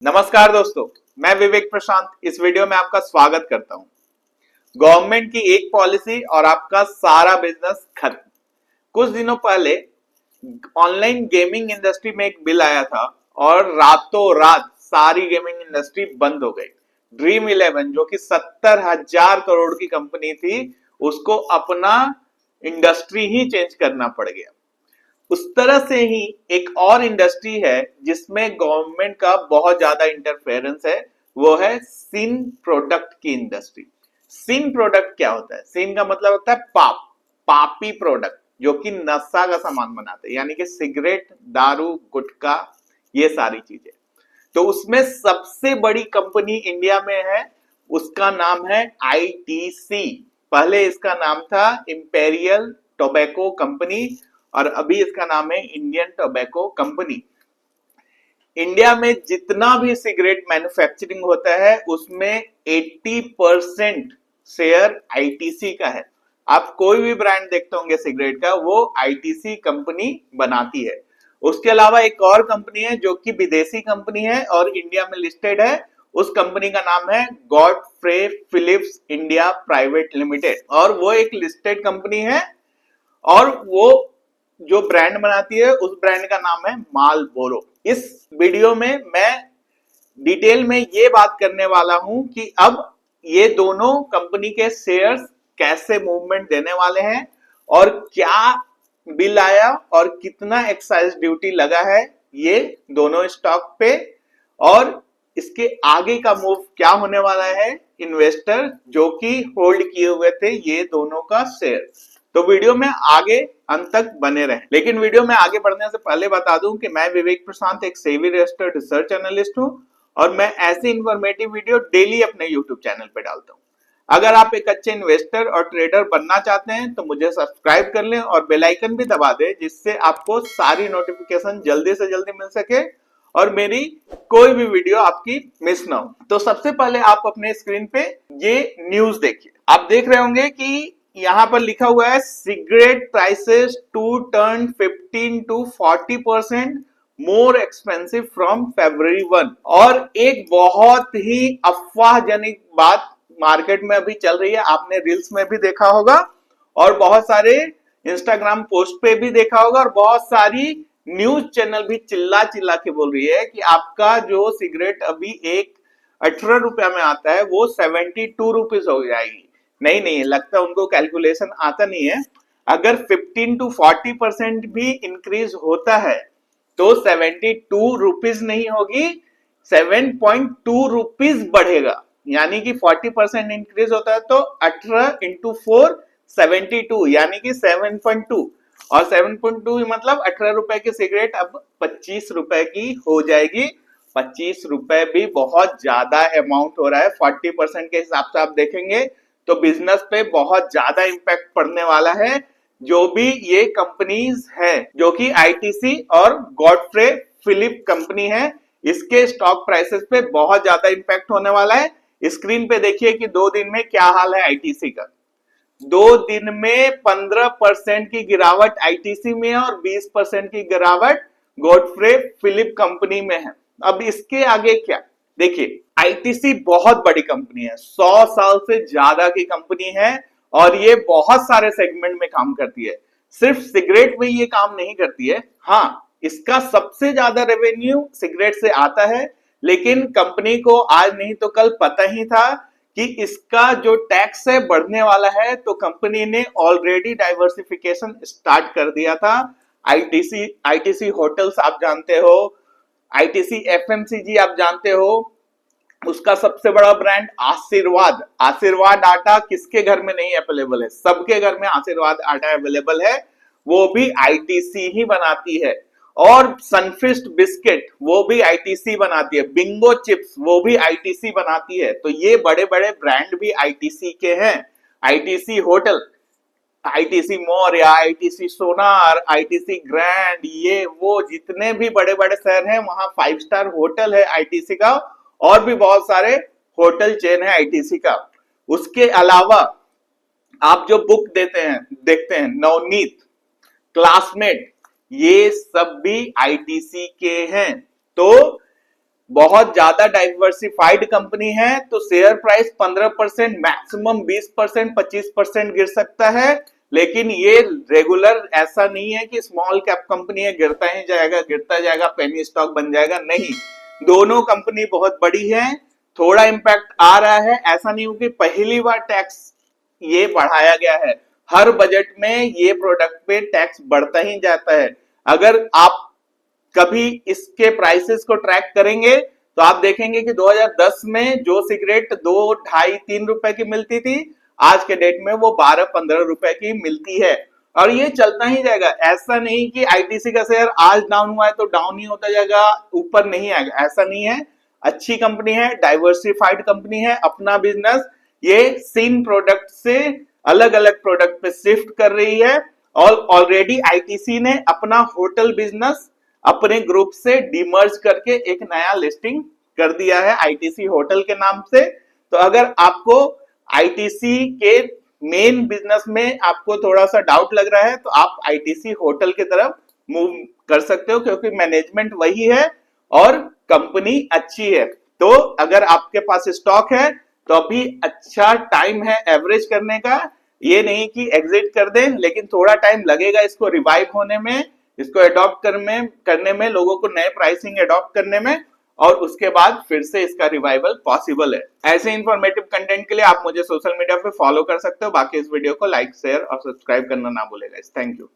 नमस्कार दोस्तों, मैं विवेक प्रशांत इस वीडियो में आपका स्वागत करता हूं। गवर्नमेंट की एक पॉलिसी और आपका सारा बिजनेस खत्म। कुछ दिनों पहले ऑनलाइन गेमिंग इंडस्ट्री में एक बिल आया था और रातों रात सारी गेमिंग इंडस्ट्री बंद हो गई। ड्रीम 11 जो कि 70,000 करोड़ की कंपनी थी, उसको अपना इंडस्ट्री ही चेंज करना पड़ गया। उस तरह से ही एक और इंडस्ट्री है जिसमें गवर्नमेंट का बहुत ज्यादा इंटरफेरेंस है, वो है सिन प्रोडक्ट की इंडस्ट्री। सिन प्रोडक्ट क्या होता है? सिन का मतलब होता है पापी प्रोडक्ट, जो कि नशा का सामान बनाते हैं, यानी कि सिगरेट, दारू, गुटखा, ये सारी चीजें। तो उसमें सबसे बड़ी कंपनी इंडिया में है, उसका नाम है आईटीसी। पहले इसका नाम था इंपेरियल टोबैको कंपनी और अभी इसका नाम है इंडियन टोबैको कंपनी। इंडिया में जितना भी सिगरेट मैन्युफैक्चरिंग होता है उसमें 80% शेयर आईटीसी का है। आप कोई भी ब्रांड देखते होंगे सिगरेट का, वो आईटीसी कंपनी बनाती है। उसके अलावा एक और कंपनी है जो कि विदेशी कंपनी है और इंडिया में लिस्टेड है। उस कंपनी का नाम है Godfrey Phillips India private limited और वो एक लिस्टेड कंपनी है और वो जो ब्रांड बनाती है उस ब्रांड का नाम है मालबोरो। इस वीडियो में मैं डिटेल में ये बात करने वाला हूं कि अब ये दोनों कंपनी के शेयर्स कैसे मूवमेंट देने वाले हैं और क्या बिल आया और कितना एक्साइज ड्यूटी लगा है ये दोनों स्टॉक पे, और इसके आगे का मूव क्या होने वाला है इन्वेस्टर जो कि होल्ड किए हुए थे ये दोनों का शेयर। तो वीडियो में आगे अंत तक बने रहें। लेकिन वीडियो में आगे बढ़ने से पहले बता दूं कि मैं विवेक प्रशांत एक सेबी रजिस्टर्ड रिसर्च एनालिस्ट हूं और मैं ऐसी इंफॉर्मेटिव वीडियो डेली अपने यूट्यूब चैनल पे डालता हूं। अगर आप एक अच्छे इन्वेस्टर और ट्रेडर बनना चाहते हैं तो मुझे सब्सक्राइब कर लें और बेल आइकन भी दबा दें, जिससे आपको सारी नोटिफिकेशन जल्दी से जल्दी मिल सके और मेरी कोई भी वीडियो आपकी मिस ना हो। तो सबसे पहले आप अपने स्क्रीन पे ये न्यूज देखिए। आप देख रहे होंगे कि यहां पर लिखा हुआ है cigarette prices to turn 15 to 40% more expensive from February 1। और एक बहुत ही अफवाहजनक बात मार्केट में अभी चल रही है, आपने रील्स में भी देखा होगा और बहुत सारे इंस्टाग्राम पोस्ट पे भी देखा होगा और बहुत सारी न्यूज चैनल भी चिल्ला चिल्ला के बोल रही है कि आपका जो सिगरेट अभी एक 18 रुपया में आता है वो 72 रुपीज हो जाएगी। नहीं, लगता है उनको कैलकुलेशन आता नहीं है। अगर 15 to 40% भी इंक्रीज होता है तो 72 रुपीज नहीं होगी, 7.2 रुपीज बढ़ेगा। यानी कि 40% इंक्रीज होता है तो 18 into 4 72 यानी कि 7.2 और 7.2 मतलब 18 रुपए की सिगरेट अब 25 रुपए की हो जाएगी। 25 रुपए भी बहुत ज्यादा अमाउंट हो रहा है। 40% के हिसाब से आप देखेंगे तो बिजनेस पे बहुत ज्यादा इंपैक्ट पड़ने वाला है। जो भी ये कंपनीज है जो कि आईटीसी और गॉडफ्रे फिलिप कंपनी है, इसके स्टॉक प्राइसेस पे बहुत ज्यादा इंपैक्ट होने वाला है। स्क्रीन पे देखिए कि 2 दिन में क्या हाल है आईटीसी का। 2 दिन में 15% की गिरावट आईटीसी में और 20% की गिरावट गॉडफ्रे फिलिप कंपनी में है। अब इसके आगे क्या, देखिए आईटीसी बहुत बड़ी कंपनी है, 100 साल से ज्यादा की कंपनी है और ये बहुत सारे सेगमेंट में काम करती है। सिर्फ सिगरेट में ये काम नहीं करती है। हाँ, इसका सबसे ज्यादा रेवेन्यू सिगरेट से आता है, लेकिन कंपनी को आज नहीं तो कल पता ही था कि इसका जो टैक्स है बढ़ने वाला है, तो कंपनी ने ऑलरेडी डाइवर्सिफिकेशन स्टार्ट कर दिया था। आईटीसी होटल्स आप जानते हो, आईटीसी एफएमसीजी आप जानते हो, उसका सबसे बड़ा ब्रांड आशीर्वाद आटा किसके घर में नहीं अवेलेबल है? सबके घर में आशीर्वाद आटा अवेलेबल है, वो भी आईटीसी ही बनाती है। और सनफिस्ट बिस्किट वो भी आईटीसी बनाती है, बिंगो चिप्स वो भी आईटीसी बनाती है। तो ये बड़े बड़े ब्रांड भी आईटीसी के हैं। ITC hotel, ITC Maurya, ITC Sonar, ITC grand, ये वो जितने भी बड़े बड़े शहर हैं वहां 5 स्टार होटल है आईटीसी का और भी बहुत सारे होटल चेन है आईटीसी का। उसके अलावा आप जो बुक देखते हैं नवनीत, क्लासमेट, ये सब भी आईटीसी के हैं। तो बहुत ज्यादा डाइवर्सिफाइड कंपनी है तो शेयर प्राइस 15% मैक्सिमम 20% 25% गिर सकता है, लेकिन ये रेगुलर ऐसा नहीं है कि स्मॉल कैप कंपनी है गिरता ही जाएगा गिरता जाएगा पेनी स्टॉक बन जाएगा, नहीं। दोनों कंपनी बहुत बड़ी है, थोड़ा इंपैक्ट आ रहा है, ऐसा नहीं हो कि पहली बार टैक्स ये बढ़ाया गया है। हर बजट में ये प्रोडक्ट पे टैक्स बढ़ता ही जाता है। अगर आप कभी इसके प्राइसेस को ट्रैक करेंगे तो आप देखेंगे कि 2010 में जो सिगरेट 2, ढाई, 3 रुपए की मिलती थी, आज के डेट में वो 12-15 रुपए की मिलती है और ये चलता ही जाएगा। ऐसा नहीं कि आईटीसी का शेयर आज डाउन हुआ है तो डाउन ही होता जाएगा, ऊपर नहीं आएगा, ऐसा नहीं है। अच्छी कंपनी है, डाइवर्सिफाइड कंपनी है, अपना बिजनेस ये सीन प्रोडक्ट से अलग अलग प्रोडक्ट पे शिफ्ट कर रही है और ऑलरेडी आईटीसी ने अपना होटल बिजनेस अपने ग्रुप से डिमर्ज करके एक नया लिस्टिंग कर दिया है आईटीसी होटल के नाम से। तो अगर आपको आईटीसी के मेन बिजनेस में आपको थोड़ा सा डाउट लग रहा है तो आप आईटीसी होटल की तरफ मूव कर सकते हो, क्योंकि मैनेजमेंट वही है और कंपनी अच्छी है। तो अगर आपके पास स्टॉक है तो अभी अच्छा टाइम है एवरेज करने का, ये नहीं कि एग्जिट कर दें, लेकिन थोड़ा टाइम लगेगा इसको रिवाइव होने में, इसको अडॉप्ट करने में लोगों को नए प्राइसिंग अडॉप्ट करने में, और उसके बाद फिर से इसका रिवाइवल पॉसिबल है। ऐसे इंफॉर्मेटिव कंटेंट के लिए आप मुझे सोशल मीडिया पे फॉलो कर सकते हो। बाकी इस वीडियो को लाइक शेयर और सब्सक्राइब करना ना भूलेगा। Thank you.